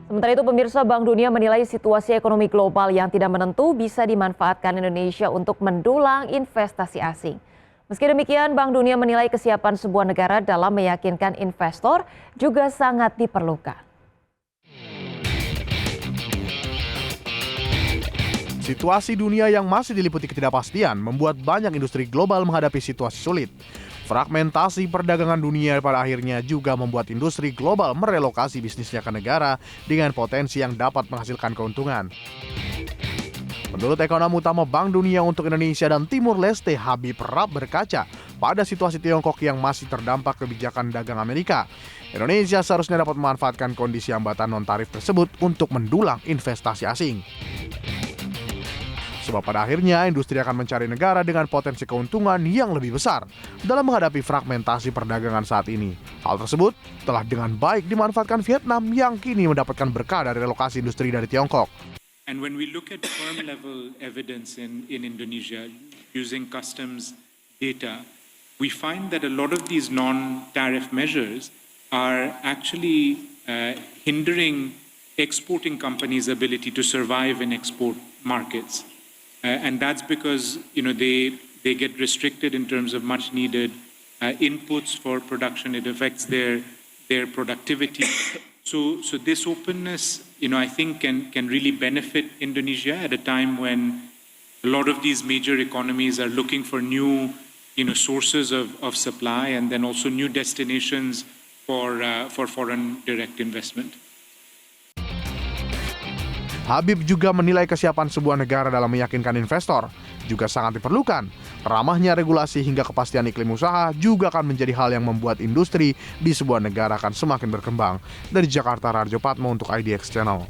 Sementara itu pemirsa, Bank Dunia menilai situasi ekonomi global yang tidak menentu bisa dimanfaatkan Indonesia untuk mendulang investasi asing. Meski demikian, Bank Dunia menilai kesiapan sebuah negara dalam meyakinkan investor juga sangat diperlukan. Situasi dunia yang masih diliputi ketidakpastian membuat banyak industri global menghadapi situasi sulit. Fragmentasi perdagangan dunia pada akhirnya juga membuat industri global merelokasi bisnisnya ke negara dengan potensi yang dapat menghasilkan keuntungan. Menurut ekonom utama Bank Dunia untuk Indonesia dan Timur Leste, Habib Rab, berkaca pada situasi Tiongkok yang masih terdampak kebijakan dagang Amerika, Indonesia seharusnya dapat memanfaatkan kondisi hambatan non-tarif tersebut untuk mendulang investasi asing. Sebab pada akhirnya industri akan mencari negara dengan potensi keuntungan yang lebih besar dalam menghadapi fragmentasi perdagangan saat ini. Hal tersebut telah dengan baik dimanfaatkan Vietnam yang kini mendapatkan berkah dari relokasi industri dari Tiongkok. And when we look at firm level evidence in Indonesia using customs data, we find that a lot of these non-tariff measures are actually hindering exporting companies' ability to survive in export markets. And that's because they get restricted in terms of much needed inputs for production. It affects their productivity. So this openness, I think can really benefit Indonesia at a time when a lot of these major economies are looking for new sources of supply and then also new destinations for foreign direct investment. Habib juga menilai kesiapan sebuah negara dalam meyakinkan investor juga sangat diperlukan. Ramahnya regulasi hingga kepastian iklim usaha juga akan menjadi hal yang membuat industri di sebuah negara akan semakin berkembang. Dari Jakarta, Rarjo Patmo untuk IDX Channel.